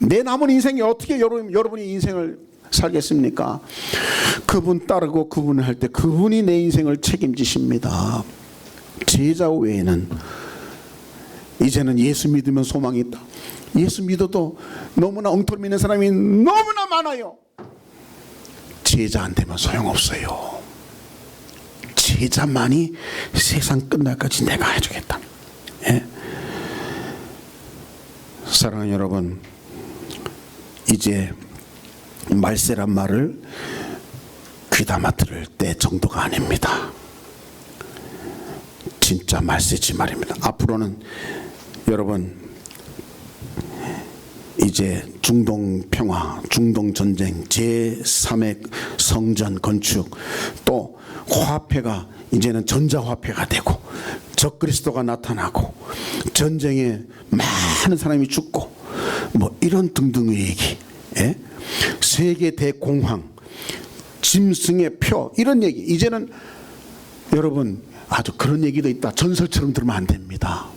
내 남은 인생에 어떻게 여러분이 인생을 살겠습니까? 그분 따르고 그분을 할 때 그분이 내 인생을 책임지십니다. 제자 외에는 이제는 예수 믿으면 소망이 있다. 예수 믿어도 너무나 엉터리 믿는 사람이 너무나 많아요. 제자 안 되면 소용없어요. 제자만이 세상 끝날까지 내가 해주겠다. 예? 사랑하는 여러분, 이제 말세란 말을 귀담아 들을 때 정도가 아닙니다. 진짜 말세지 말입니다. 앞으로는 여러분 이제 중동 평화, 중동 전쟁, 제3의 성전 건축, 또 화폐가 이제는 전자화폐가 되고 적그리스도가 나타나고 전쟁에 많은 사람이 죽고 뭐 이런 등등의 얘기, 예? 세계 대공황, 짐승의 표, 이런 얘기. 이제는 여러분 아주 그런 얘기도 있다. 전설처럼 들으면 안 됩니다.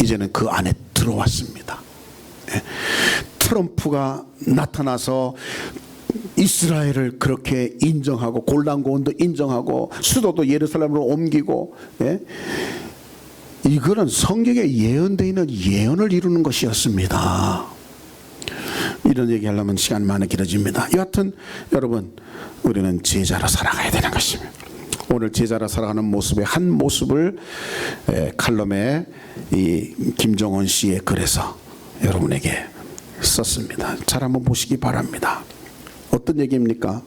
이제는 그 안에 들어왔습니다. 예? 트럼프가 나타나서 이스라엘을 그렇게 인정하고 골란고원도 인정하고 수도도 예루살렘으로 옮기고, 예? 이거는 성경에 예언되어 있는 예언을 이루는 것이었습니다. 이런 얘기하려면 시간 많이 길어집니다. 여하튼 여러분, 우리는 제자로 살아가야 되는 것입니다. 오늘 제자로 살아가는 모습의 한 모습을 칼럼에 이 김정원 씨의 글에서 여러분에게 썼습니다. 잘 한번 보시기 바랍니다. 어떤 얘기입니까?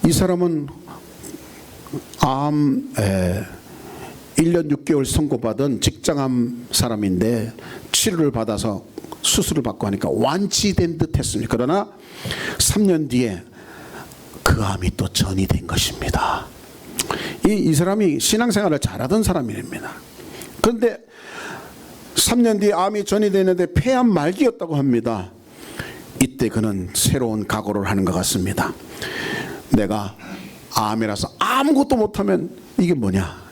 이 사람은 암 1년 6개월 선고받은 직장암 사람인데 치료를 받아서 수술을 받고 하니까 완치된 듯 했습니다. 그러나 3년 뒤에 그 암이 또 전이 된 것입니다. 이 사람이 신앙생활을 잘하던 사람입니다. 그런데 3년 뒤에 암이 전이 되는데 폐암 말기였다고 합니다. 이때 그는 새로운 각오를 하는 것 같습니다. 내가 암이라서 아무것도 못하면 이게 뭐냐,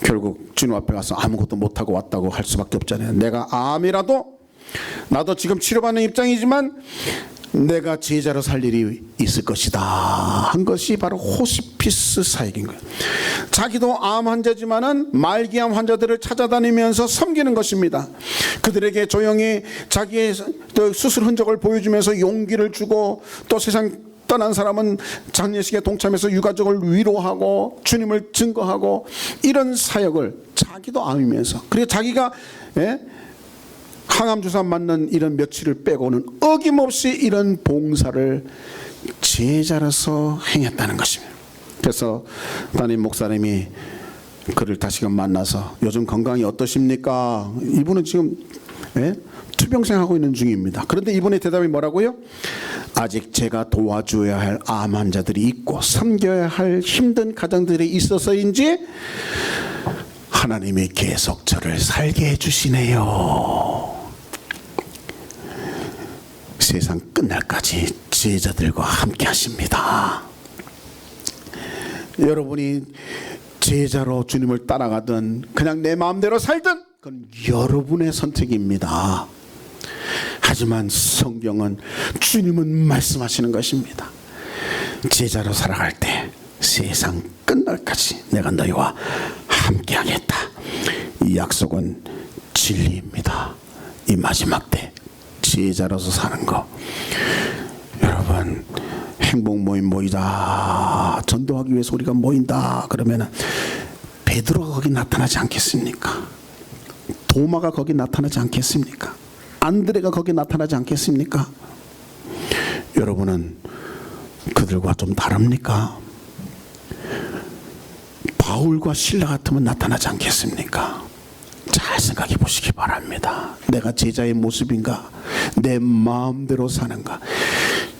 결국 주님 앞에 가서 아무것도 못하고 왔다고 할 수밖에 없잖아요. 내가 암이라도, 나도 지금 치료받는 입장이지만 내가 제자로 살 일이 있을 것이다 한 것이 바로 호스피스 사역인 거예요. 자기도 암 환자지만은 말기암 환자들을 찾아다니면서 섬기는 것입니다. 그들에게 조용히 자기의 수술 흔적을 보여주면서 용기를 주고, 또 세상 떠난 사람은 장례식에 동참해서 유가족을 위로하고 주님을 증거하고, 이런 사역을 자기도 암이면서, 그리고 자기가 항암 주사 맞는 이런 며칠을 빼고는 어김없이 이런 봉사를 제자로서 행했다는 것입니다. 그래서 담임 목사님이 그를 다시금 만나서 요즘 건강이 어떠십니까? 이분은 지금 투병생 하고 있는 중입니다. 그런데 이분의 대답이 뭐라고요? 아직 제가 도와줘야 할 암 환자들이 있고 섬겨야 할 힘든 가정들이 있어서인지 하나님이 계속 저를 살게 해주시네요. 세상 끝날까지 제자들과 함께 하십니다. 여러분이 제자로 주님을 따라가든 그냥 내 마음대로 살든 그건 여러분의 선택입니다. 하지만 성경은, 주님은 말씀하시는 것입니다. 제자로 살아갈 때 세상 끝날까지 내가 너희와 함께 하겠다. 이 약속은 진리입니다. 이 마지막 때 제자로서 사는 거. 여러분, 행복 모임 모이자, 전도하기 위해서 우리가 모인다 그러면은 베드로가 거기 나타나지 않겠습니까? 도마가 거기 나타나지 않겠습니까? 안드레가 거기 나타나지 않겠습니까? 여러분은 그들과 좀 다릅니까? 바울과 실라 같으면 나타나지 않겠습니까? 잘 생각해 보시기 바랍니다. 내가 제자의 모습인가? 내 마음대로 사는가?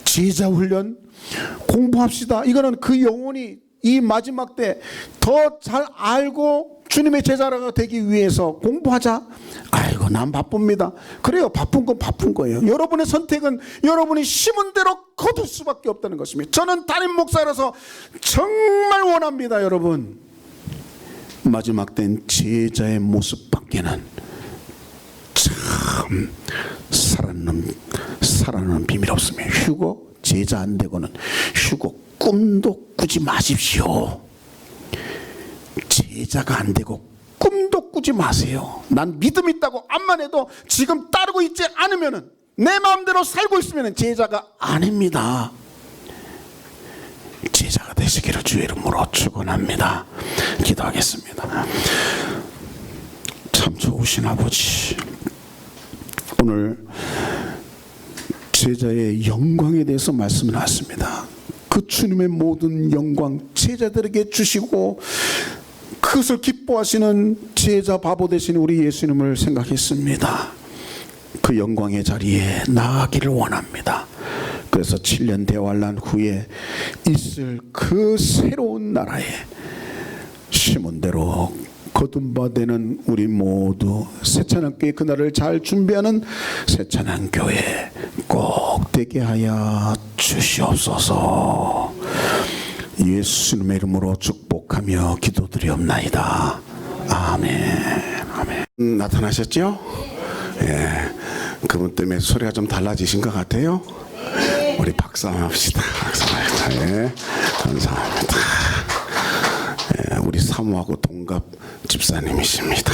제자 훈련 공부합시다. 이거는 그 영혼이 이 마지막 때 더 잘 알고 주님의 제자가 되기 위해서 공부하자. 아이고 난 바쁩니다. 그래요, 바쁜 건 바쁜 거예요. 여러분의 선택은 여러분이 심은 대로 거둘 수밖에 없다는 것입니다. 저는 담임 목사로서 정말 원합니다. 여러분, 마지막 때는 제자의 모습 밖에는 참 살아남는 비밀 없으면 휴거 제자 안 되고는 휴거 꿈도 꾸지 마십시오. 제자가 안 되고 꿈도 꾸지 마세요. 난 믿음 있다고 암만 해도 지금 따르고 있지 않으면은, 내 마음대로 살고 있으면 제자가 아닙니다. 제자가 되시기를 주의 이름으로 축원합니다. 기도하겠습니다. 참 좋으신 아버지, 오늘 제자의 영광에 대해서 말씀을 하십니다. 그 주님의 모든 영광 제자들에게 주시고 그것을 기뻐하시는 제자 바보 되신 우리 예수님을 생각했습니다. 그 영광의 자리에 나아가기를 원합니다. 그래서 7년 대환란 후에 있을 그 새로운 나라에 심은 대로 거둔 바 되는 우리 모두 새찬양교회 그날을 잘 준비하는 새찬양교회 꼭 되게 하여 주시옵소서. 예수님의 이름으로 축복하며 기도드리옵나이다. 아멘. 아멘. 나타나셨죠? 예, 그분 때문에 소리가 좀 달라지신 것 같아요. 우리 박수 한번 합시다. 박수 한번. 예, 감사합니다. 예, 우리 사모하고 동갑 집사님이십니다.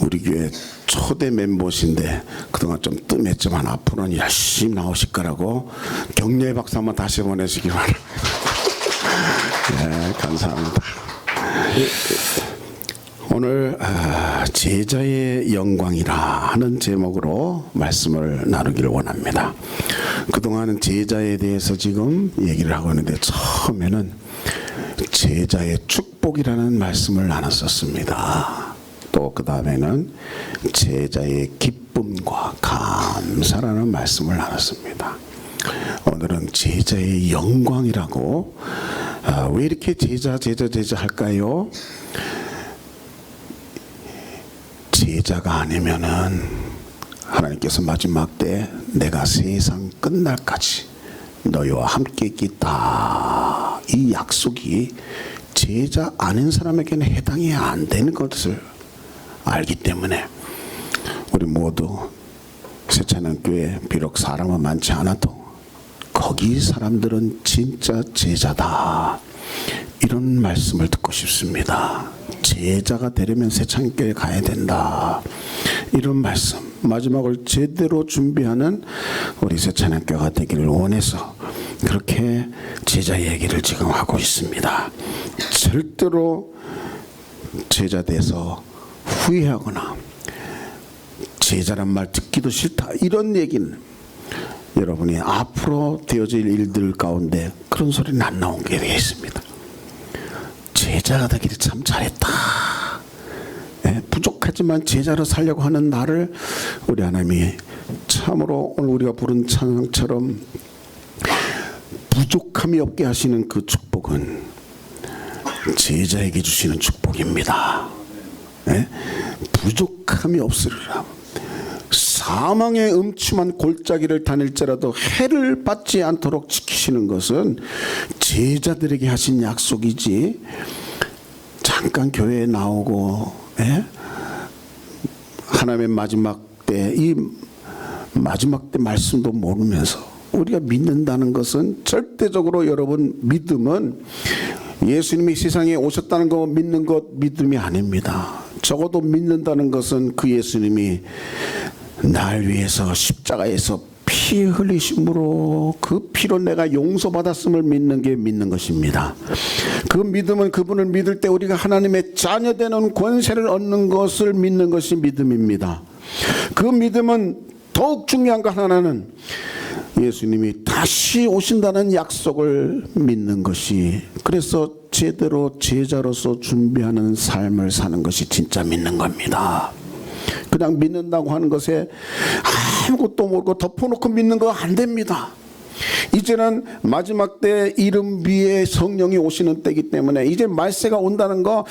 우리 교회 초대 멤버신데 그동안 좀 뜸했지만 앞으로는 열심히 나오실 거라고 격려의 박수 한번 다시 보내시기 바랍니다. 예, 감사합니다. 오늘 제자의 영광이라 하는 제목으로 말씀을 나누기를 원합니다. 그동안은 제자에 대해서 지금 얘기를 하고 있는데, 처음에는 제자의 축복이라는 말씀을 나눴었습니다. 또 그 다음에는 제자의 기쁨과 감사라는 말씀을 나눴습니다. 오늘은 제자의 영광이라고. 왜 이렇게 제자 할까요? 제자가 아니면은 하나님께서 마지막 때 내가 세상 끝날까지 너희와 함께 있겠다, 이 약속이 제자 아닌 사람에게는 해당이 안 되는 것을 알기 때문에 우리 모두 새찬양교회 비록 사람은 많지 않아도 거기 사람들은 진짜 제자다, 이런 말씀을 듣고 싶습니다. 제자가 되려면 새찬양교회 가야 된다, 이런 말씀, 마지막을 제대로 준비하는 우리 새찬양교회가 되기를 원해서 그렇게 제자 얘기를 지금 하고 있습니다. 절대로 제자 돼서 후회하거나 제자란 말 듣기도 싫다, 이런 얘기는 여러분이 앞으로 되어질 일들 가운데 그런 소리는 안 나온 게 되겠습니다. 제자가 되기를 참 잘했다. 부족하지만 제자로 살려고 하는 나를 우리 하나님이 참으로 오늘 우리가 부른 찬양처럼 부족함이 없게 하시는 그 축복은 제자에게 주시는 축복입니다. 부족함이 없으리라. 사망의 음침한 골짜기를 다닐지라도 해를 받지 않도록 지키시는 것은 제자들에게 하신 약속이지, 잠깐 교회에 나오고 하나님의 마지막 때, 이 마지막 때 말씀도 모르면서 우리가 믿는다는 것은, 절대적으로 여러분 믿음은 예수님이 세상에 오셨다는 거 믿는 것 믿음이 아닙니다. 적어도 믿는다는 것은 그 예수님이 날 위해서 십자가에서 피 흘리심으로 그 피로 내가 용서받았음을 믿는 게 믿는 것입니다. 그 믿음은 그분을 믿을 때 우리가 하나님의 자녀되는 권세를 얻는 것을 믿는 것이 믿음입니다. 그 믿음은 더욱 중요한 것 하나는 예수님이 다시 오신다는 약속을 믿는 것이, 그래서 제대로 제자로서 준비하는 삶을 사는 것이 진짜 믿는 겁니다. 그냥 믿는다고 하는 것에 아무것도 모르고 덮어놓고 믿는 거 안 됩니다. 이제는 마지막 때 이름 위에 성령이 오시는 때이기 때문에 이제 말세가 온다는 거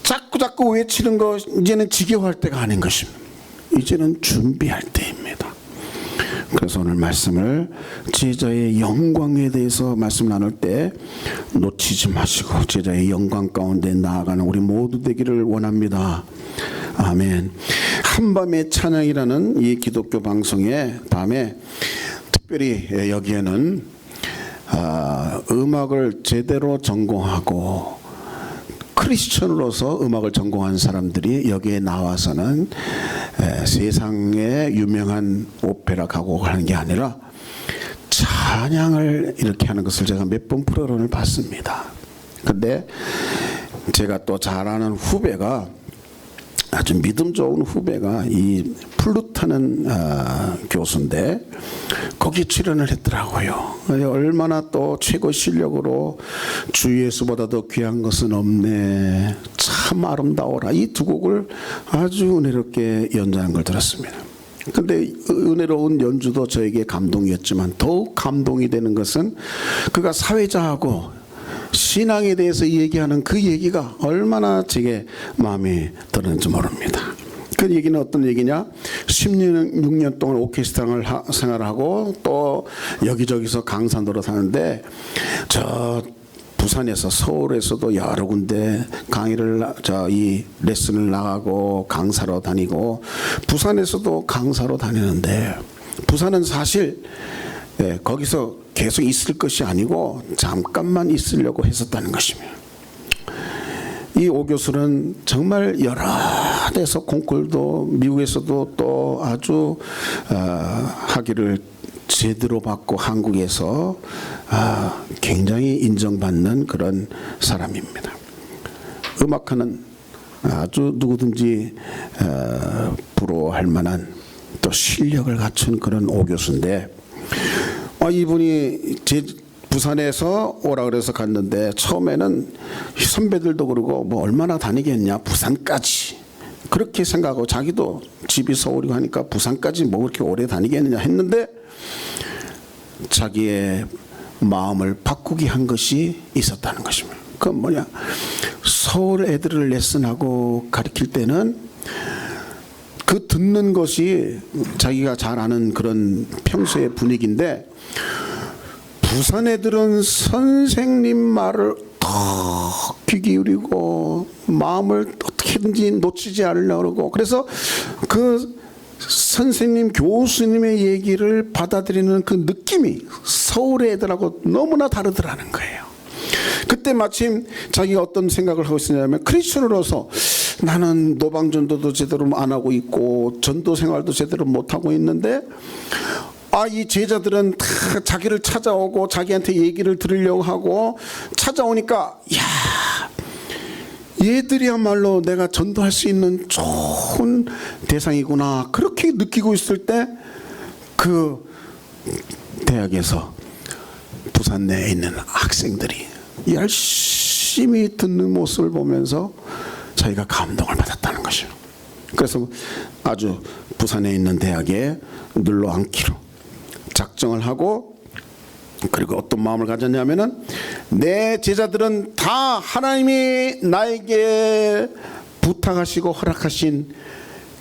자꾸 외치는 거 이제는 지겨워할 때가 아닌 것입니다. 이제는 준비할 때입니다. 그래서 오늘 말씀을 제자의 영광에 대해서 말씀 나눌 때 놓치지 마시고 제자의 영광 가운데 나아가는 우리 모두 되기를 원합니다. 아멘. 한밤의 찬양이라는 이 기독교 방송의 밤에 특별히 여기에는 음악을 제대로 전공하고 크리스천으로서 음악을 전공한 사람들이 여기에 나와서는 세상에 유명한 오페라 가곡을 하는 게 아니라 찬양을 이렇게 하는 것을 제가 몇 번 프로그램을 봤습니다. 근데 제가 또 잘 아는 후배가, 아주 믿음 좋은 후배가 이 플루트하는 교수인데 거기 출연을 했더라고요. 얼마나 또 최고 실력으로 주 예수보다도 귀한 것은 없네, 참 아름다워라, 이 두 곡을 아주 은혜롭게 연주하는 걸 들었습니다. 근데 은혜로운 연주도 저에게 감동이었지만 더욱 감동이 되는 것은 그가 사회자하고 신앙에 대해서 얘기하는 그 얘기가 얼마나 제게 마음에 드는지 모릅니다. 그 얘기는 어떤 얘기냐? 16년 동안 오케스트라 생활하고 또 여기저기서 강사 노릇하는데 저 부산에서, 서울에서도 여러 군데 강의를 이 레슨을 나가고 강사로 다니고, 부산에서도 강사로 다니는데 부산은 사실 거기서 계속 있을 것이 아니고 잠깐만 있으려고 했었다는 것입니다. 이 오 교수는 정말 여러 데서 콩쿨도 미국에서도 또 아주 학위를 제대로 받고 한국에서 굉장히 인정받는 그런 사람입니다. 음악하는 아주 누구든지 부러워할 만한 또 실력을 갖춘 그런 오 교수인데, 이분이 부산에서 오라 그래서 갔는데 처음에는 선배들도 그러고 뭐 얼마나 다니겠냐, 부산까지 그렇게 생각하고, 자기도 집이 서울이고 하니까 부산까지 뭐 그렇게 오래 다니겠느냐 했는데 자기의 마음을 바꾸게 한 것이 있었다는 것입니다. 그건 뭐냐? 서울 애들을 레슨하고 가르칠 때는 그 듣는 것이 자기가 잘 아는 그런 평소의 분위기인데, 부산 애들은 선생님 말을 더 귀 기울이고 마음을 어떻게든지 놓치지 않으려고 그러고, 그래서 그 선생님, 교수님의 얘기를 받아들이는 그 느낌이 서울 애들하고 너무나 다르더라는 거예요. 그때 마침 자기가 어떤 생각을 하고 있었냐면, 크리스천으로서 나는 노방전도도 제대로 안 하고 있고 전도 생활도 제대로 못 하고 있는데, 이 제자들은 다 자기를 찾아오고 자기한테 얘기를 들으려고 하고 찾아오니까, 얘들이야말로 내가 전도할 수 있는 좋은 대상이구나, 그렇게 느끼고 있을 때 그 대학에서 부산 내에 있는 학생들이 열심히 듣는 모습을 보면서 자기가 감동을 받았다는 것이죠. 그래서 아주 부산에 있는 대학에 눌러 앉기로 작정을 하고, 그리고 어떤 마음을 가졌냐면은, 내 제자들은 다 하나님이 나에게 부탁하시고 허락하신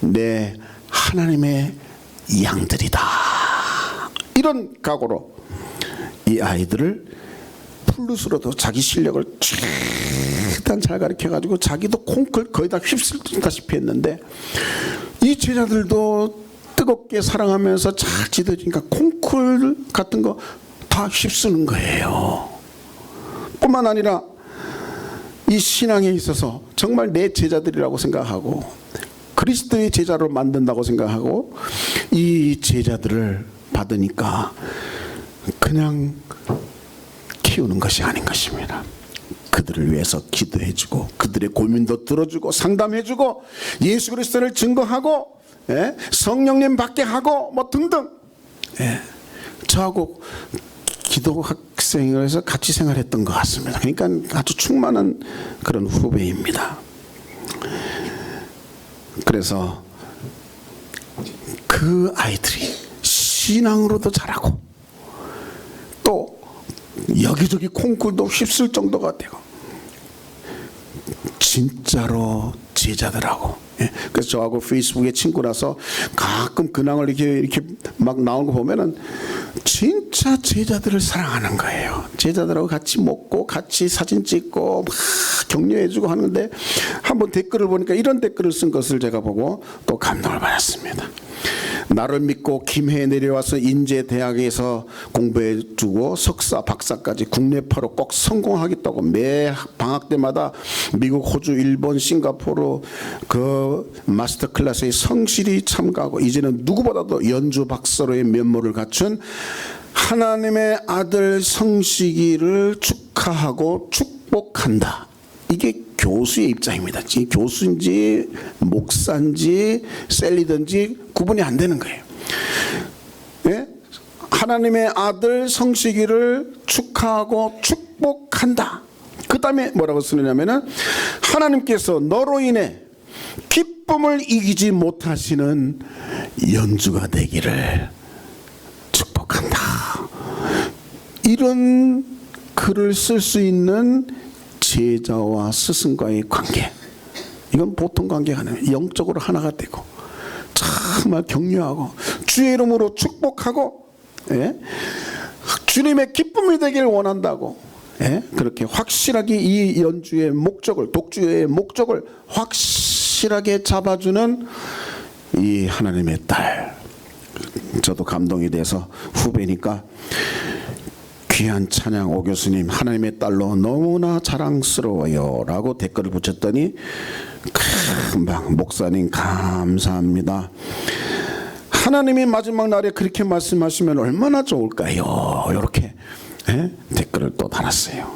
내 하나님의 양들이다, 이런 각오로 이 아이들을 플룻으로도 자기 실력을 최대한 잘 가르쳐가지고 자기도 콩쿨 거의 다 휩쓸다시피 했는데, 이 제자들도 뜨겁게 사랑하면서 잘 지도해주니까 콩쿨 같은 거 다 휩쓰는 거예요. 뿐만 아니라 이 신앙에 있어서 정말 내 제자들이라고 생각하고 그리스도의 제자로 만든다고 생각하고, 이 제자들을 받으니까 그냥 키우는 것이 아닌 것입니다. 그들을 위해서 기도해주고 그들의 고민도 들어주고 상담해주고 예수 그리스도를 증거하고 성령님 받게 하고 뭐 등등, 저하고 기도 학생에서 같이 생활했던 것 같습니다. 그러니까 아주 충만한 그런 후배입니다. 그래서 그 아이들이 신앙으로도 잘하고 또 여기저기 콩쿨도 휩쓸 정도가 되고, 진짜로 제자들하고 그래서 저하고 페이스북에 친구라서 가끔 근황을 이렇게 막 나오는 거 보면은 진짜 제자들을 사랑하는 거예요. 제자들하고 같이 먹고 같이 사진 찍고 막 격려해주고 하는데 한번 댓글을 보니까 이런 댓글을 쓴 것을 제가 보고 또 감동을 받았습니다. 나를 믿고 김해에 내려와서 인제대학에서 공부해주고 석사, 박사까지 국내파로 꼭 성공하겠다고 매 방학 때마다 미국, 호주, 일본, 싱가포르 그 마스터 클래스에 성실히 참가하고 이제는 누구보다도 연주 박사로의 면모를 갖춘 하나님의 아들 성식이를 축하하고 축복한다. 이게 교수의 입장입니다. 교수인지 목사인지 셀리든지 구분이 안 되는 거예요. 예? 하나님의 아들 성식이를 축하하고 축복한다. 그 다음에 뭐라고 쓰느냐면은 하나님께서 너로 인해 기쁨을 이기지 못하시는 연주가 되기를 축복한다. 이런 글을 쓸 수 있는 제자와 스승과의 관계, 이건 보통 관계가 아니에요. 영적으로 하나가 되고 정말 격려하고 주의 이름으로 축복하고, 예? 주님의 기쁨이 되길 원한다고, 예? 그렇게 확실하게 이 연주의 목적을, 독주의 목적을 확실하게 잡아주는 이 하나님의 딸. 저도 감동이 돼서 후배니까 귀한 찬양 오 교수님 하나님의 딸로 너무나 자랑스러워요 라고 댓글을 붙였더니 금방 목사님 감사합니다. 하나님이 마지막 날에 그렇게 말씀하시면 얼마나 좋을까요? 이렇게, 예? 댓글을 또 달았어요.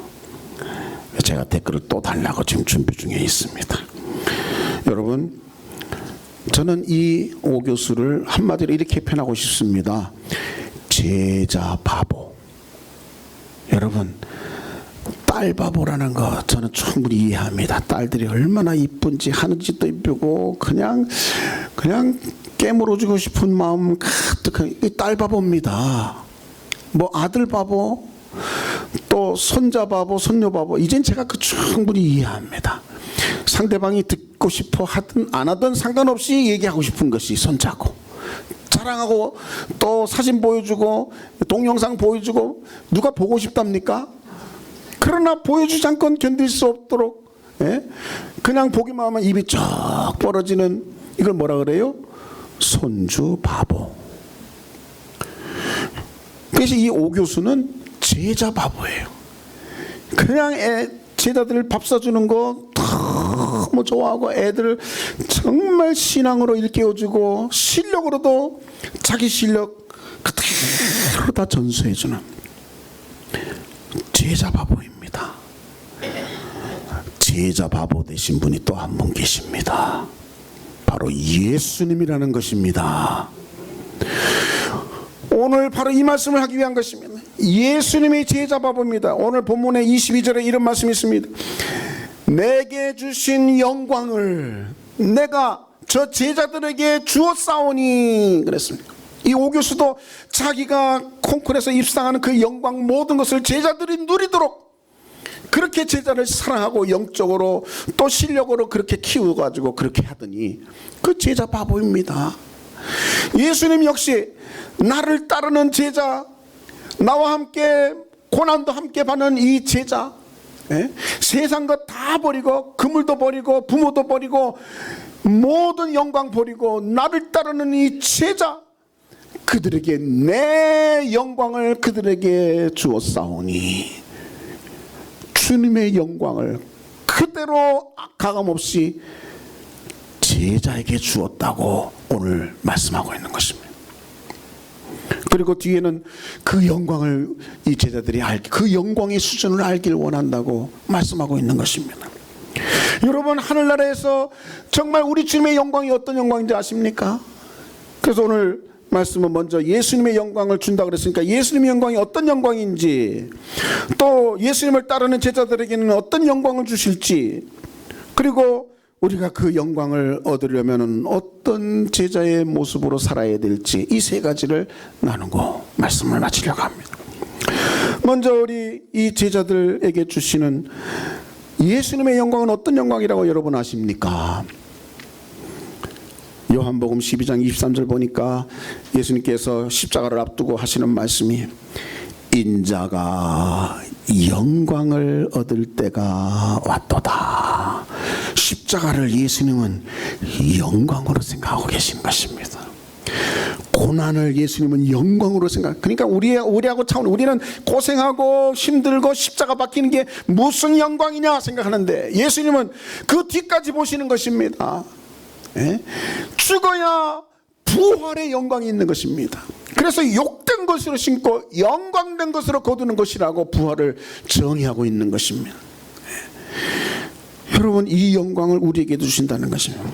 제가 댓글을 또 달라고 지금 준비 중에 있습니다. 여러분, 저는 이 오 교수를 한마디로 이렇게 표현하고 싶습니다. 제자 바보. 여러분, 딸 바보라는 거 저는 충분히 이해합니다. 딸들이 얼마나 이쁜지, 하는 짓도 이쁘고 그냥 깨물어주고 싶은 마음 가득한 딸 바보입니다. 뭐 아들 바보, 또 손자 바보, 손녀 바보, 이젠 제가 그 충분히 이해합니다. 상대방이 듣고 싶어 하든 안 하든 상관없이 얘기하고 싶은 것이 손자고, 자랑하고 또 사진 보여주고 동영상 보여주고 누가 보고 싶답니까? 그러나 보여주지 않고는 견딜 수 없도록, 예? 그냥 보기만 하면 입이 쫙 벌어지는, 이걸 뭐라 그래요? 손주 바보. 그래서 이 오 교수는 제자 바보예요. 그냥 제자들 밥 사주는 거 너무 좋아하고 애들 정말 신앙으로 일깨워주고 실력으로도 자기 실력 그대로 다 전수해주는 제자 바보입니다. 제자 바보 되신 분이 또 한 분 계십니다. 바로 예수님이라는 것입니다. 오늘 바로 이 말씀을 하기 위한 것입니다. 예수님이 제자 바보입니다. 오늘 본문의 22절에 이런 말씀이 있습니다. 내게 주신 영광을 내가 저 제자들에게 주었사오니 그랬습니다. 이 오 교수도 자기가 콩쿠르에서 입상하는 그 영광 모든 것을 제자들이 누리도록 그렇게 제자를 사랑하고 영적으로 또 실력으로 그렇게 키워가지고 그렇게 하더니 그 제자 바보입니다. 예수님 역시 나를 따르는 제자, 나와 함께 고난도 함께 받는 이 제자, 예? 세상 것 다 버리고 그물도 버리고 부모도 버리고 모든 영광 버리고 나를 따르는 이 제자, 그들에게 내 영광을 그들에게 주었사오니, 주님의 영광을 그대로 가감없이 제자에게 주었다고 오늘 말씀하고 있는 것입니다. 그리고 뒤에는 그 영광을 이 제자들이 그 영광의 수준을 알길 원한다고 말씀하고 있는 것입니다. 여러분, 하늘나라에서 정말 우리 주님의 영광이 어떤 영광인지 아십니까? 그래서 오늘 말씀은 먼저 예수님의 영광을 준다 그랬으니까 예수님의 영광이 어떤 영광인지, 또 예수님을 따르는 제자들에게는 어떤 영광을 주실지, 그리고 우리가 그 영광을 얻으려면 어떤 제자의 모습으로 살아야 될지, 이 세 가지를 나누고 말씀을 마치려고 합니다. 먼저 우리 이 제자들에게 주시는 예수님의 영광은 어떤 영광이라고 여러분 아십니까? 요한복음 12장 23절 보니까 예수님께서 십자가를 앞두고 하시는 말씀이 인자가 영광을 얻을 때가 왔도다. 십자가를 예수님은 영광으로 생각하고 계신 것입니다. 고난을 예수님은 영광으로 생각. 그러니까 우리하고 차원, 우리는 고생하고 힘들고 십자가 박히는 게 무슨 영광이냐 생각하는데 예수님은 그 뒤까지 보시는 것입니다. 예? 죽어야 부활의 영광이 있는 것입니다. 그래서 욕된 것으로 신고 영광된 것으로 거두는 것이라고 부활을 정의하고 있는 것입니다. 예. 여러분, 이 영광을 우리에게 주신다는 것입니다.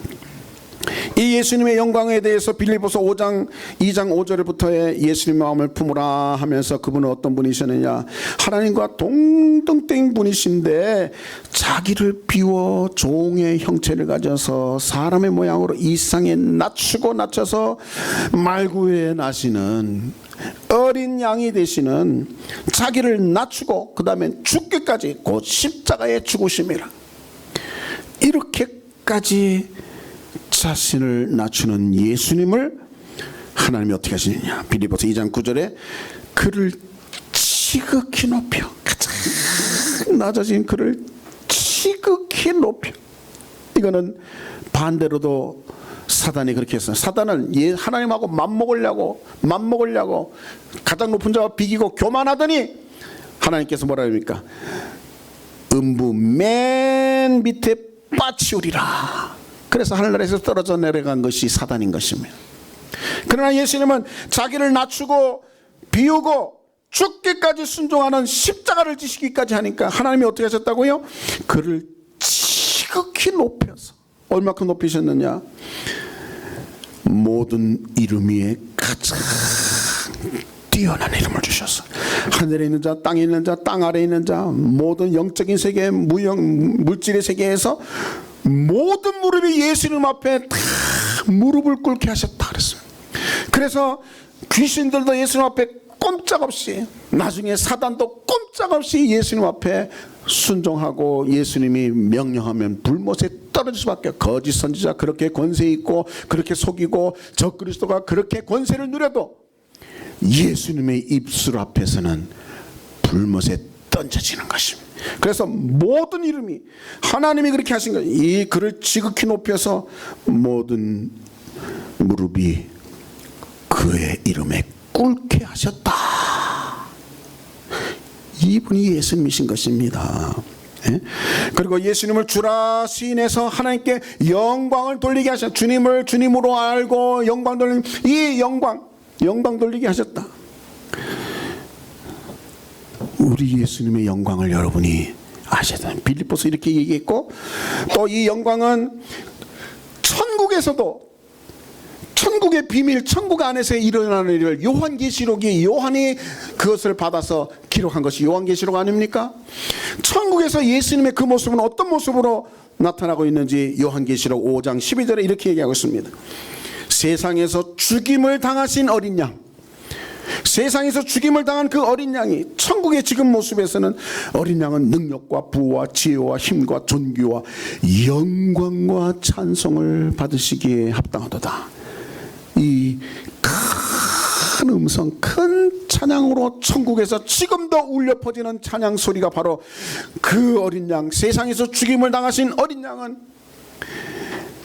이 예수님의 영광에 대해서 빌립보서 5장 2장 5절부터의 예수님의 마음을 품으라 하면서 그분은 어떤 분이셨느냐, 하나님과 동등된 분이신데 자기를 비워 종의 형체를 가져서 사람의 모양으로 이 세상에 낮춰서 말구에 나시는 어린 양이 되시는, 자기를 낮추고 그 다음에 죽기까지 곧 십자가에 죽으심이라. 이렇게까지 자신을 낮추는 예수님을 하나님이 어떻게 하시느냐, 빌립보서 2장 9절에 그를 지극히 높여, 가장 낮아진 그를 지극히 높여. 이거는 반대로도 사단이 그렇게 했어요. 사단은 하나님하고 맞먹으려고 가장 높은 자와 비기고 교만하더니 하나님께서 뭐라 합니까? 음부 맨 밑에 빠치우리라. 그래서 하늘나라에서 떨어져 내려간 것이 사단인 것입니다. 그러나 예수님은 자기를 낮추고 비우고 죽기까지 순종하는 십자가를 지시기까지 하니까 하나님이 어떻게 하셨다고요? 그를 지극히 높여서, 얼마큼 높이셨느냐, 모든 이름 위에 가장 뛰어난 이름을 주셨어. 하늘에 있는 자, 땅에 있는 자, 땅 아래에 있는 자, 모든 영적인 세계, 물질의 세계에서 모든 무릎이 예수님 앞에 다 무릎을 꿇게 하셨다 그랬어요. 그래서 귀신들도 예수님 앞에 꼼짝없이, 나중에 사단도 꼼짝없이 예수님 앞에 순종하고 예수님이 명령하면 불못에 떨어질 수밖에. 거짓 선지자 그렇게 권세 있고 그렇게 속이고 적그리스도가 그렇게 권세를 누려도 예수님의 입술 앞에서는 불못에 던져지는 것입니다. 그래서 모든 이름이, 하나님이 그렇게 하신 거예요. 이 그를 지극히 높여서 모든 무릎이 그의 이름에 꿇게 하셨다. 이분이 예수님이신 것입니다. 예? 그리고 예수님을 주라 시인해서 하나님께 영광을 돌리게 하셨다. 주님을 주님으로 알고 영광 돌리는, 이 영광 돌리게 하셨다. 우리 예수님의 영광을 여러분이 아셔야 돼요. 빌립보서 이렇게 얘기했고, 또 이 영광은 천국에서도, 천국의 비밀, 천국 안에서 일어나는 일을 요한계시록이, 요한이 그것을 받아서 기록한 것이 요한계시록 아닙니까? 천국에서 예수님의 그 모습은 어떤 모습으로 나타나고 있는지 요한계시록 5장 12절에 이렇게 얘기하고 있습니다. 세상에서 죽임을 당하신 어린 양, 세상에서 죽임을 당한 그 어린 양이 천국의 지금 모습에서는, 어린 양은 능력과 부와 지혜와 힘과 존귀와 영광과 찬송을 받으시기에 합당하도다. 이 큰 음성, 큰 찬양으로 천국에서 지금도 울려 퍼지는 찬양 소리가 바로 그 어린 양, 세상에서 죽임을 당하신 어린 양은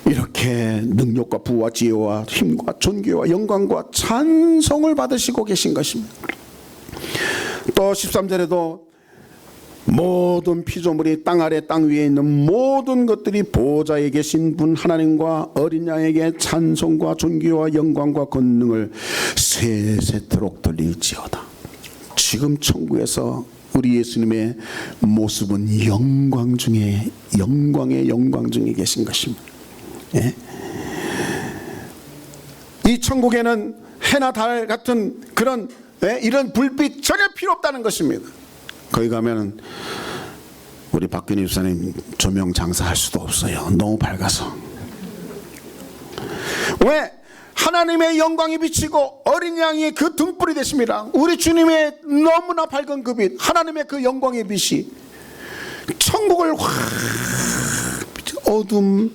이렇게 능력과 부와 지혜와 힘과 존귀와 영광과 찬송을 받으시고 계신 것입니다. 또 13절에도 모든 피조물이 땅 아래 땅 위에 있는 모든 것들이 보좌에 계신 분 하나님과 어린 양에게 찬송과 존귀와 영광과 권능을 세세토록 돌릴지어다. 지금 천국에서 우리 예수님의 모습은 영광 중에 영광의 영광 중에 계신 것입니다. 예? 이 천국에는 해나 달 같은 그런 이런 불빛 전혀 필요 없다는 것입니다. 거기 가면은 우리 박근혜 집사님 조명 장사할 수도 없어요. 너무 밝아서. 왜? 하나님의 영광이 비치고 어린 양이 그 등불이 되십니다. 우리 주님의 너무나 밝은 그 빛, 하나님의 그 영광의 빛이 천국을 확, 어둠,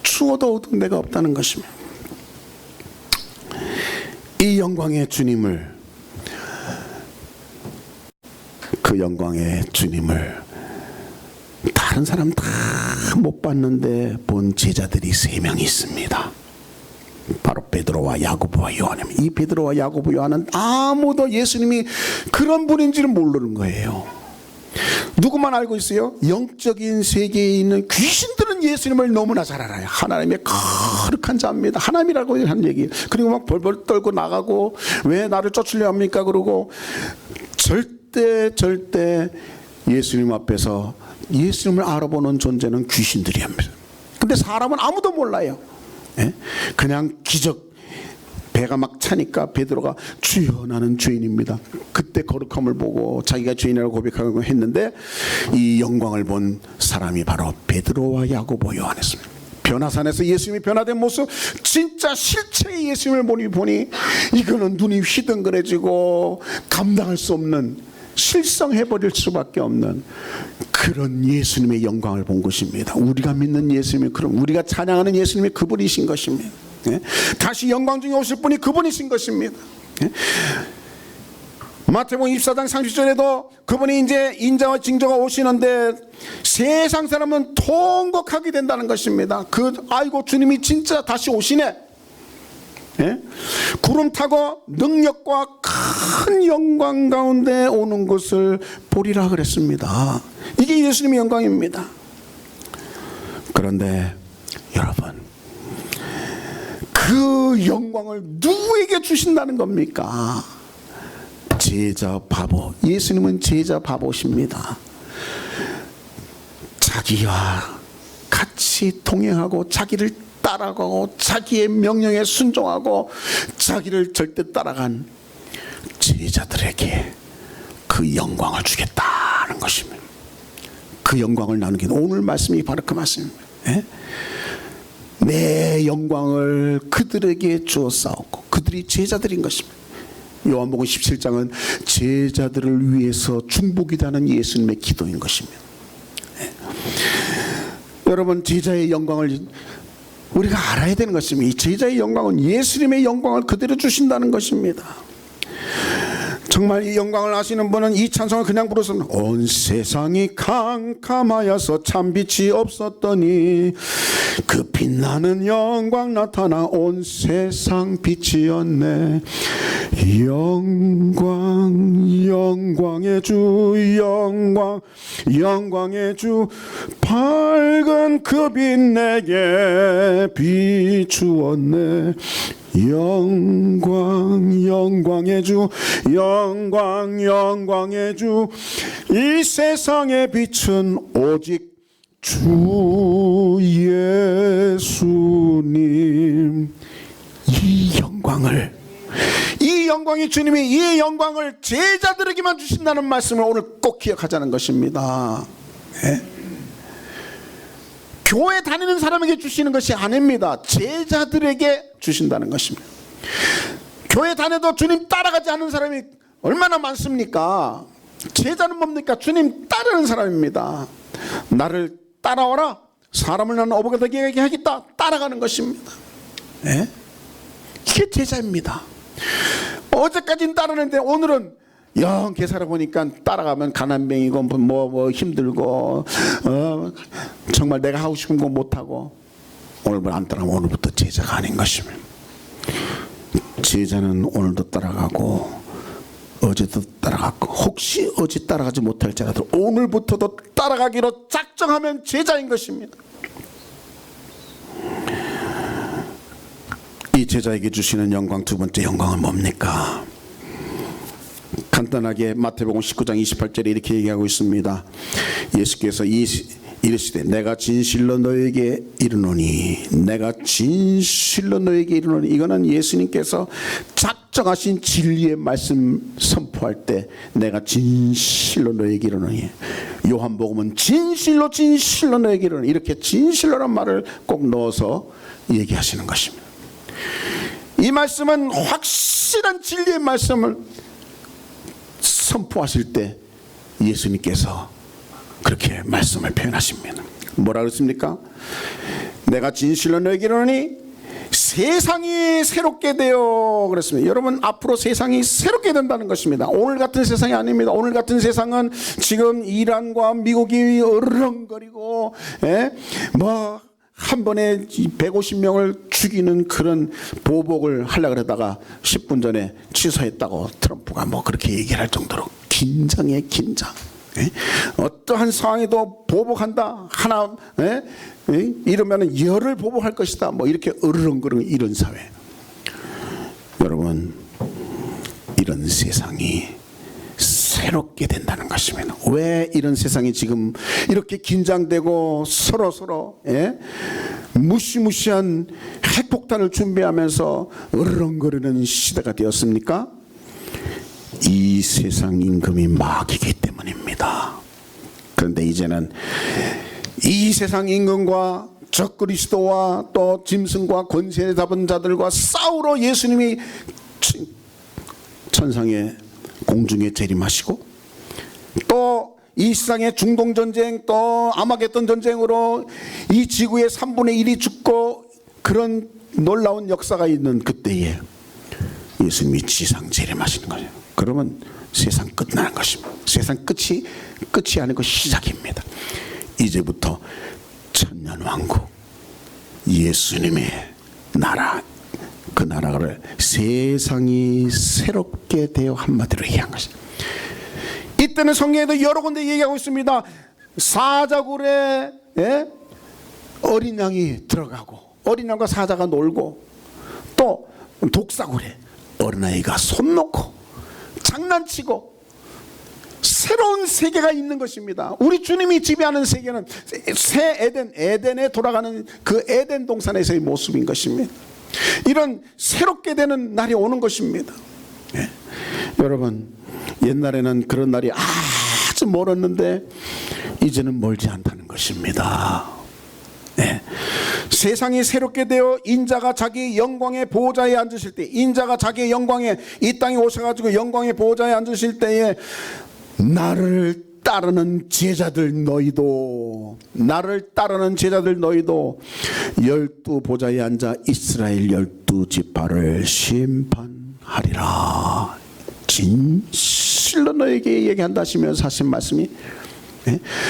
추워도 어둠 데가 없다는 것입니다. 이 영광의 주님을, 그 영광의 주님을 다른 사람 다 못 봤는데 본 제자들이 3명이 있습니다. 바로 베드로와 야고보와 요한입니다. 이 베드로와 야고보 요한은 아무도 예수님이 그런 분인지를 모르는 거예요. 누구만 알고 있어요? 영적인 세계에 있는 귀신들은 예수님을 너무나 잘 알아요. 하나님의 거룩한 자입니다. 하나님이라고 하는 얘기. 그리고 막 벌벌 떨고 나가고, 왜 나를 쫓으려 합니까? 그러고 절대 예수님 앞에서 예수님을 알아보는 존재는 귀신들이 합니다. 근데 사람은 아무도 몰라요. 그냥 기적, 배가 막 차니까 베드로가 주여 나는 죄인입니다. 그때 거룩함을 보고 자기가 죄인이라고 고백하고 했는데, 이 영광을 본 사람이 바로 베드로와 야고보 요한이었습니다. 변화산에서 예수님이 변화된 모습, 진짜 실체의 예수님을 보니 이거는 눈이 휘둥그레지고 감당할 수 없는, 실성해버릴 수밖에 없는 그런 예수님의 영광을 본 것입니다. 우리가 믿는 예수님이, 그럼 우리가 찬양하는 예수님이 그분이신 것입니다. 다시 영광 중에 오실 분이 그분이신 것입니다. 마태복음 24장 30절에도 그분이 이제 인자와 징조가 오시는데 세상 사람은 통곡하게 된다는 것입니다. 아이고 주님이 진짜 다시 오시네. 구름 타고 능력과 큰 영광 가운데 오는 것을 보리라 그랬습니다. 이게 예수님의 영광입니다. 그런데 여러분, 그 영광을 누구에게 주신다는 겁니까? 제자 바보. 예수님은 제자 바보십니다. 자기와 같이 동행하고 자기를 따라가고 자기의 명령에 순종하고 자기를 절대 따라간 제자들에게 그 영광을 주겠다는 것입니다. 그 영광을 나누기, 오늘 말씀이 바로 그 말씀입니다. 내 영광을 그들에게 주었사옵고, 그들이 제자들인 것입니다. 요한복음 17장은 제자들을 위해서 중보기도하는 예수님의 기도인 것입니다. 여러분, 제자의 영광을 우리가 알아야 되는 것입니다. 이 제자의 영광은 예수님의 영광을 그대로 주신다는 것입니다. 정말 이 영광을 아시는 분은 이 찬송을 그냥 부르서는 온 세상이 캄캄하여서 참 빛이 없었더니 그 빛나는 영광 나타나 온 세상 빛이었네. 영광 영광의 주, 영광 영광의 주, 밝은 그 빛 내게 비추었네. 영광 영광의 주, 영광 영광의 주, 이 세상의 빛은 오직 주 예수님. 이 영광을, 이 영광이 주님이 이 영광을 제자들에게만 주신다는 말씀을 오늘 꼭 기억하자는 것입니다. 교회 다니는 사람에게 주시는 것이 아닙니다. 제자들에게 주신다는 것입니다. 교회 다녀도 주님 따라가지 않는 사람이 얼마나 많습니까? 제자는 뭡니까? 주님 따르는 사람입니다. 나를 따라와라, 사람을 나는 어부가 되게 하겠다, 따라가는 것입니다. 이게 제자입니다. 어제까지는 따르는데 오늘은 영게 살아보니까 따라가면 가난뱅이고 뭐 힘들고 정말 내가 하고 싶은 거 못하고, 오늘부터 안 따라가면 오늘부터 제자가 아닌 것입니다. 제자는 오늘도 따라가고 어제도 따라갔고, 혹시 어제 따라가지 못할 자라도 오늘부터도 따라가기로 작정하면 제자인 것입니다. 이 제자에게 주시는 영광, 두 번째 영광은 뭡니까? 간단하게 마태복음 19장 28절에 이렇게 얘기하고 있습니다. 예수께서 이르시되 내가 진실로 너에게 이르노니, 내가 진실로 너에게 이르노니, 이거는 예수님께서 작정하신 진리의 말씀 선포할 때 내가 진실로 너에게 이르노니, 요한복음은 진실로 진실로 너에게 이르노니, 이렇게 진실로란 말을 꼭 넣어서 얘기하시는 것입니다. 이 말씀은 확실한 진리의 말씀을 선포하실 때 예수님께서 그렇게 말씀을 표현하십니다. 뭐라 그랬습니까? 내가 진실로 너에게 이르노니 세상이 새롭게 되어 그랬습니다. 여러분, 앞으로 세상이 새롭게 된다는 것입니다. 오늘 같은 세상이 아닙니다. 오늘 같은 세상은 지금 이란과 미국이 으르렁거리고 뭐 한 번에 150명을 죽이는 그런 보복을 하려고 그러다가 10분 전에 취소했다고 트럼프가 뭐 그렇게 얘기를 할 정도로 긴장에 긴장. 어떠한 상황에도 보복한다 하나 이러면 열을 보복할 것이다 뭐 이렇게 으르렁거리는 이런 사회. 여러분, 이런 세상이 새롭게 된다는 것입니다. 왜 이런 세상이 지금 이렇게 긴장되고 서로 무시무시한 핵폭탄을 준비하면서 으르렁거리는 시대가 되었습니까? 이 세상 임금이 마귀이기 때문입니다. 그런데 이제는 이 세상 임금과 적그리스도와 또 짐승과 권세 잡은 자들과 싸우러 예수님이 천상의 공중에 재림하시고 또 이 세상의 중동전쟁 또 아마겟돈 전쟁으로 이 지구의 3분의 1이 죽고 그런 놀라운 역사가 있는 그때에 예수님이 지상 재림하시는 거예요. 그러면 세상 끝나는 것입니다. 세상 끝이 아니고 시작입니다. 이제부터 천년왕국 예수님의 나라, 그 나라를 세상이 새롭게 되어 한마디로 얘기한 것입니다. 이때는 성경에도 여러 군데 얘기하고 있습니다. 사자굴에 어린 양이 들어가고 어린 양과 사자가 놀고 또 독사굴에 어린아이가 손 놓고 장난치고 새로운 세계가 있는 것입니다. 우리 주님이 지배하는 세계는 새 에덴에 돌아가는 그 에덴 동산에서의 모습인 것입니다. 이런 새롭게 되는 날이 오는 것입니다. 여러분, 옛날에는 그런 날이 아주 멀었는데 이제는 멀지 않다는 것입니다. 세상이 새롭게 되어 인자가 자기 영광의 보호자에 앉으실 때, 인자가 자기의 영광에 이 땅에 오셔가지고 영광의 보호자에 앉으실 때에 나를 따르는 제자들 너희도, 나를 따르는 제자들 너희도 12 보좌에 앉아 이스라엘 12지파를 심판하리라. 진실로 너에게 얘기한다 하시면서 하신 말씀이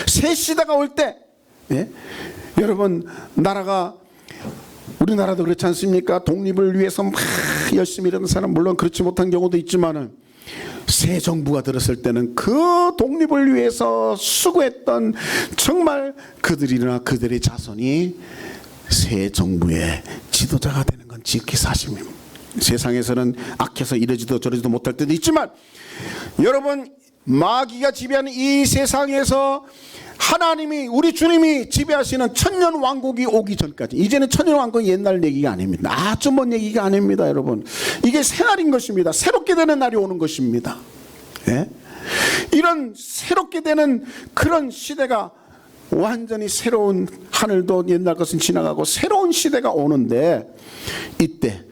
새 시대가 올 때 여러분, 나라가 우리나라도 그렇지 않습니까? 독립을 위해서 막 열심히 일하는 사람, 물론 그렇지 못한 경우도 있지만은 새 정부가 들었을 때는 그 독립을 위해서 수고했던 정말 그들이나 그들의 자손이 새 정부의 지도자가 되는 건 지극히 사실입니다. 세상에서는 악해서 이러지도 저러지도 못할 때도 있지만 여러분, 마귀가 지배하는 이 세상에서 하나님이, 우리 주님이 지배하시는 천년 왕국이 오기 전까지, 이제는 천년 왕국이 옛날 얘기가 아닙니다. 아주 먼 얘기가 아닙니다. 여러분, 이게 새날인 것입니다. 새롭게 되는 날이 오는 것입니다. 이런 새롭게 되는 그런 시대가, 완전히 새로운, 하늘도 옛날 것은 지나가고 새로운 시대가 오는데, 이때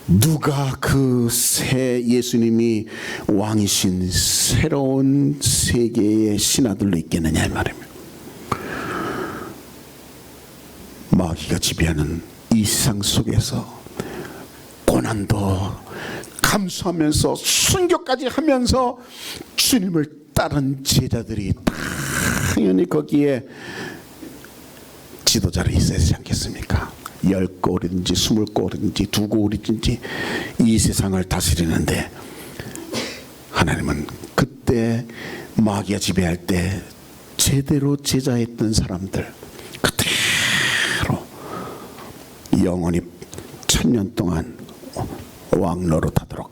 누가 그 새 예수님이 왕이신 새로운 세계의 신하들로 있겠느냐 이 말입니다. 마귀가 지배하는 이 세상 속에서 고난도 감수하면서 순교까지 하면서 주님을 따른 제자들이 당연히 거기에 지도자로 있어야 되지 않겠습니까? 10고울이든지 20고울이든지 2고울이든지 이 세상을 다스리는데, 하나님은 그때 마귀가 지배할 때 제대로 제자했던 사람들 그대로 영원히 1000년 동안 왕노릇하도록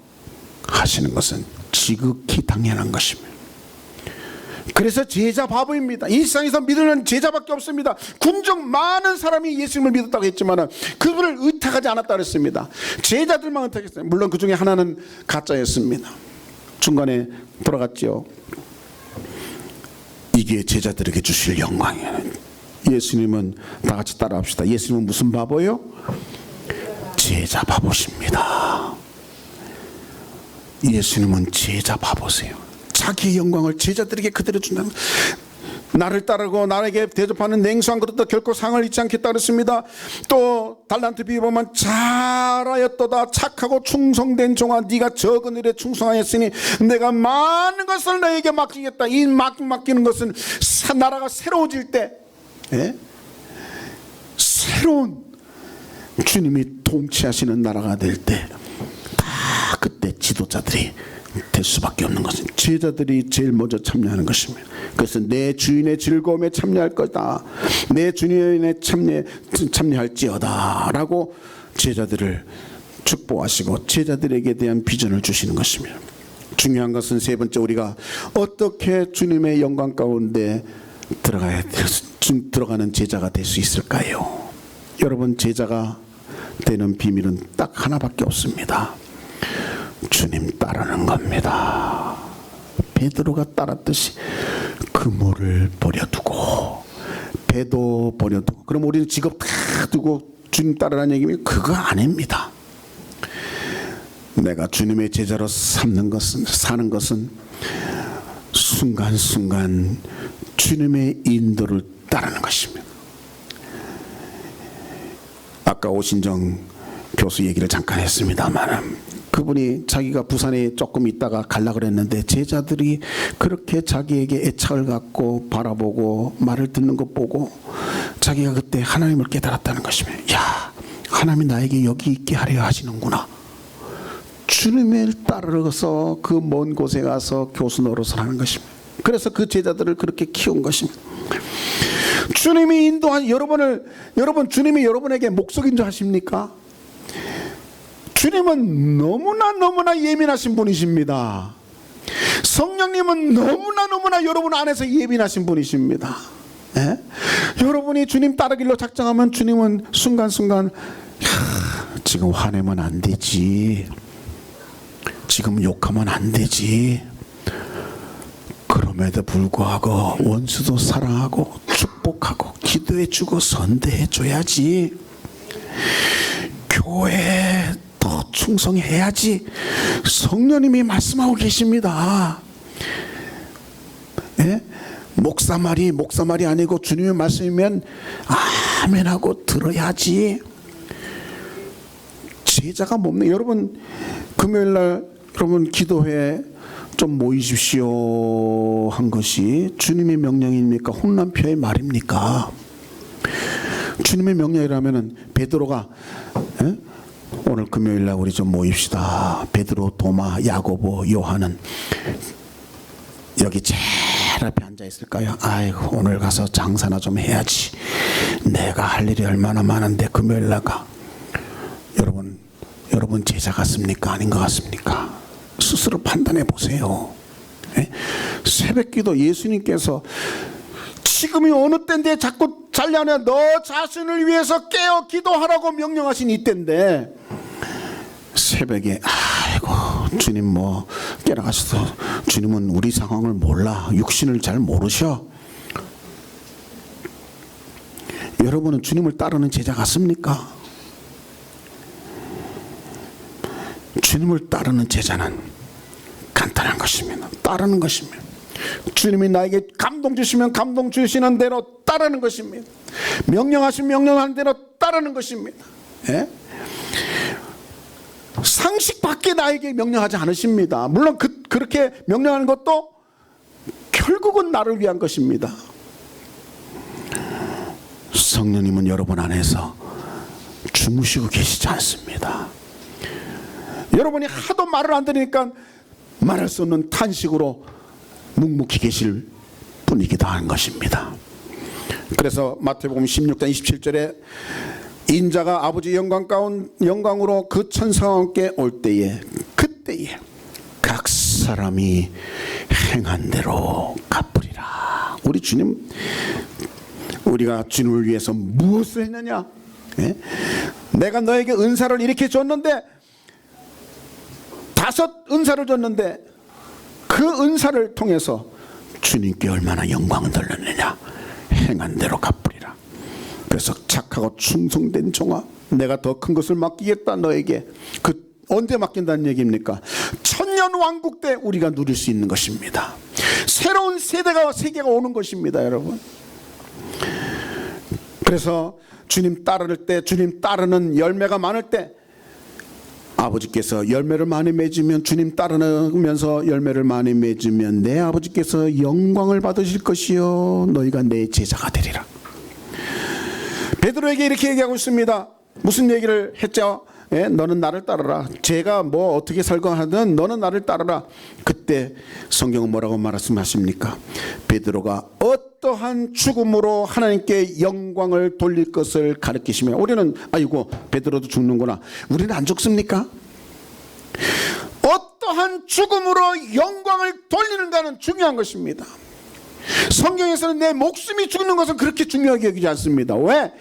하시는 것은 지극히 당연한 것입니다. 그래서 제자 바보입니다. 이 세상에서 믿는 제자밖에 없습니다. 군중 많은 사람이 예수님을 믿었다고 했지만 그분을 의탁하지 않았다고 했습니다. 제자들만 의탁했어요. 물론 그 중에 하나는 가짜였습니다. 중간에 돌아갔죠. 이게 제자들에게 주실 영광이에요. 예수님은 다 같이 따라합시다. 예수님은 무슨 바보요? 제자 바보십니다. 예수님은 제자 바보세요. 자기의 영광을 제자들에게 그대로 준다는, 나를 따르고 나에게 대접하는 냉수한 그릇도 결코 상을 잊지 않겠다 그랬습니다. 또 달란트 비유보면 잘하였도다 착하고 충성된 종아 네가 적은 일에 충성하였으니 내가 많은 것을 너에게 맡기겠다. 이 맡기는 것은 나라가 새로워질 때 새로운 주님이 통치하시는 나라가 될 때 다 그때 지도자들이 될 수밖에 없는 것은 제자들이 제일 먼저 참여하는 것입니다. 그래서 내 주인의 즐거움에 참여할 거다. 내 주인의 참여할지어다 라고 제자들을 축복하시고 제자들에게 대한 비전을 주시는 것입니다. 중요한 것은 세 번째, 우리가 어떻게 주님의 영광 가운데 들어가는 제자가 될 수 있을까요? 여러분, 제자가 되는 비밀은 딱 하나밖에 없습니다. 주님 따르는 겁니다. 베드로가 따랐듯이 그물을 버려두고 배도 버려두고. 그럼 우리는 직업 다 두고 주님 따르라는 얘기면 그거 아닙니다. 내가 주님의 제자로 사는 것은 순간순간 주님의 인도를 따르는 것입니다. 아까 오신정 교수 얘기를 잠깐 했습니다만 그분이 자기가 부산에 조금 있다가 가려고 그랬는데 제자들이 그렇게 자기에게 애착을 갖고 바라보고 말을 듣는 것 보고 자기가 그때 하나님을 깨달았다는 것입니다. 야, 하나님이 나에게 여기 있게 하려 하시는구나. 주님을 따라서 그 먼 곳에 가서 교수 노릇을 하는 것입니다. 그래서 그 제자들을 그렇게 키운 것입니다. 주님이 인도한 여러분 주님이 여러분에게 목석인 줄 아십니까? 주님은 너무나 예민하신 분이십니다. 성령님은 너무나 여러분 안에서 예민하신 분이십니다. 여러분이 주님 따르기로 작정하면 주님은 순간순간 지금 화내면 안 되지, 지금 욕하면 안 되지, 그럼에도 불구하고 원수도 사랑하고 축복하고 기도해주고 선대해줘야지, 교회에 더 충성해야지. 성령님이 말씀하고 계십니다. 목사 말이 아니고 주님의 말씀이면 아멘하고 들어야지. 제자가 뭡니까? 여러분, 금요일날 여러분 기도회 좀 모이십시오 한 것이 주님의 명령입니까? 혼란표의 말입니까? 주님의 명령이라면은 베드로가 오늘 금요일날 우리 좀 모입시다. 베드로, 도마, 야고보, 요한은 여기 제일 앞에 앉아 있을까요? 아이고, 오늘 가서 장사나 좀 해야지. 내가 할 일이 얼마나 많은데 금요일날 가. 여러분 제자 같습니까? 아닌 것 같습니까? 스스로 판단해 보세요. 새벽기도 예수님께서 지금이 어느 때인데 자꾸 잘려내 너 자신을 위해서 깨어 기도하라고 명령하신 이때인데 새벽에 아이고 주님 뭐 깨어나가셔서 주님은 우리 상황을 몰라, 육신을 잘 모르셔. 여러분은 주님을 따르는 제자 같습니까? 주님을 따르는 제자는 간단한 것입니다. 따르는 것입니다. 주님이 나에게 감동 주시면 감동 주시는 대로 따르는 것입니다. 명령하신 명령하는 대로 따르는 것입니다. 상식 밖에 나에게 명령하지 않으십니다. 물론 그렇게 명령하는 것도 결국은 나를 위한 것입니다. 성령님은 여러분 안에서 주무시고 계시지 않습니다. 여러분이 하도 말을 안 들으니까 말할 수 없는 탄식으로 묵묵히 계실 분이기도 한 것입니다. 그래서 마태복음 16장 27절에 인자가 아버지 영광으로 그 천사와 함께 올 때에 그때에 각 사람이 행한 대로 갚으리라. 우리 주님, 우리가 주님을 위해서 무엇을 했느냐? 내가 너에게 은사를 이렇게 줬는데 5 은사를 줬는데 그 은사를 통해서 주님께 얼마나 영광을 돌렸느냐? 행한 대로 갚으리라. 그래서 착하고 충성된 종아, 내가 더 큰 것을 맡기겠다 너에게. 언제 맡긴다는 얘기입니까? 천년 왕국 때 우리가 누릴 수 있는 것입니다. 새로운 세계가 오는 것입니다, 여러분. 그래서 주님 따를 때, 주님 따르는 열매가 많을 때 아버지께서 열매를 많이 맺으면, 주님 따르면서 열매를 많이 맺으면 내 아버지께서 영광을 받으실 것이요 너희가 내 제자가 되리라. 베드로에게 이렇게 얘기하고 있습니다. 무슨 얘기를 했죠? 예, 너는 나를 따르라. 제가 뭐 어떻게 설거하든 너는 나를 따르라. 그때 성경은 뭐라고 말씀하십니까? 베드로가 어떠한 죽음으로 하나님께 영광을 돌릴 것을 가르치시며, 우리는 아이고 베드로도 죽는구나, 우리는 안 죽습니까? 어떠한 죽음으로 영광을 돌리는가는 중요한 것입니다. 성경에서는 내 목숨이 죽는 것은 그렇게 중요하게 여기지 않습니다. 왜?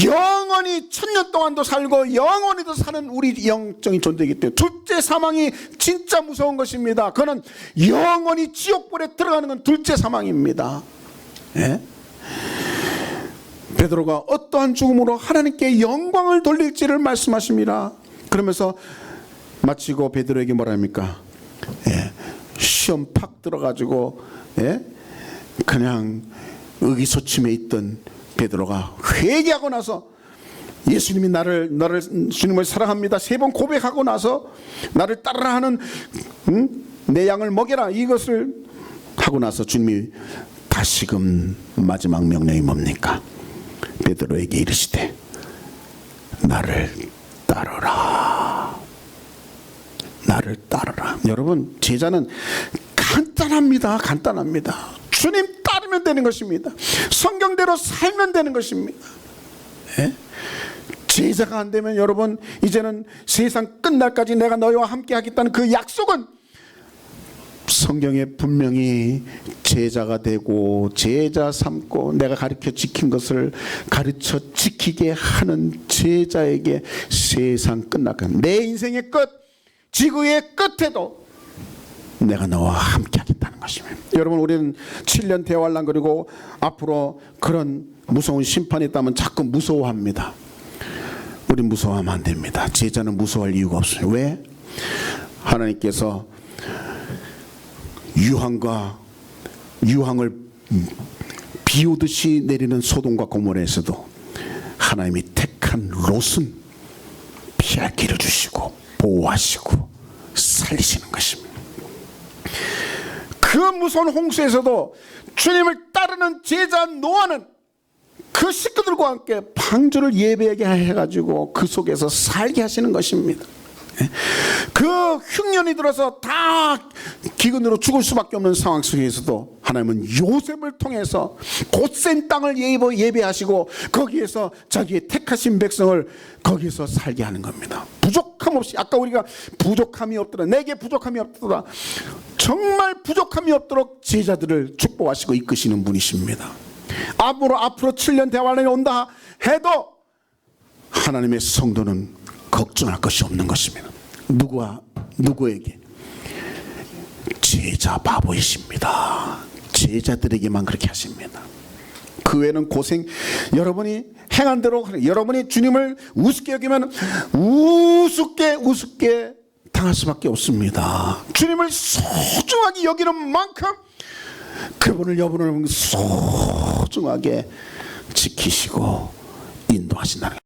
영원히 1000년 동안도 살고 영원히도 사는 우리 영적인 존재이기 때문에. 둘째 사망이 진짜 무서운 것입니다. 그거는 영원히 지옥불에 들어가는 건 둘째 사망입니다. 예? 베드로가 어떠한 죽음으로 하나님께 영광을 돌릴지를 말씀하십니다. 그러면서 마치고 베드로에게 뭐라 합니까? 예, 시험 팍 들어가지고, 예? 그냥 의기소침해 있던 베드로가 회개하고 나서, 예수님이 너를 주님을 사랑합니다 3번 고백하고 나서 나를 따르라 하는, 내 양을 먹여라, 이것을 하고 나서 주님이 다시금 마지막 명령이 뭡니까? 베드로에게 이르시되 나를 따르라. 나를 따르라. 여러분, 제자는 간단합니다. 간단합니다. 주님 따르면 되는 것입니다. 성경대로 살면 되는 것입니다. 예? 제자가 안 되면 여러분, 이제는 세상 끝날까지 내가 너희와 함께 하겠다는 그 약속은 성경에 분명히 제자가 되고 제자 삼고 내가 가르쳐 지킨 것을 가르쳐 지키게 하는 제자에게 세상 끝날까지, 내 인생의 끝, 지구의 끝에도 내가 너와 함께 하겠다는 것입니다. 여러분, 우리는 7년 대환란 그리고 앞으로 그런 무서운 심판이 있다면 자꾸 무서워합니다. 우린 무서워하면 안 됩니다. 제자는 무서워할 이유가 없어요. 왜? 하나님께서 유황을 비오듯이 내리는 소돔과 고모라에서도 하나님이 택한 롯은 피할 길을 주시고 보호하시고 살리시는 것입니다. 그 무서운 홍수에서도 주님을 따르는 제자 노아는 그 식구들과 함께 방주를 예배하게 해가지고 그 속에서 살게 하시는 것입니다. 그 흉년이 들어서 다 기근으로 죽을 수밖에 없는 상황 속에서도 하나님은 요셉을 통해서 곧센 땅을 예배하시고 거기에서 자기의 택하신 백성을 거기서 살게 하는 겁니다. 부족함 없이, 아까 우리가 부족함이 없더라, 내게 부족함이 없더라, 정말 부족함이 없도록 제자들을 축복하시고 이끄시는 분이십니다. 앞으로 7년 대환란이 온다 해도 하나님의 성도는 걱정할 것이 없는 것입니다. 누구에게? 제자 바보이십니다. 제자들에게만 그렇게 하십니다. 그 외에는 고생, 여러분이 행한 대로, 여러분이 주님을 우습게 여기면 우습게 당할 수밖에 없습니다. 주님을 소중하게 여기는 만큼 그분을 여러분을 소중하게 지키시고 인도하신다는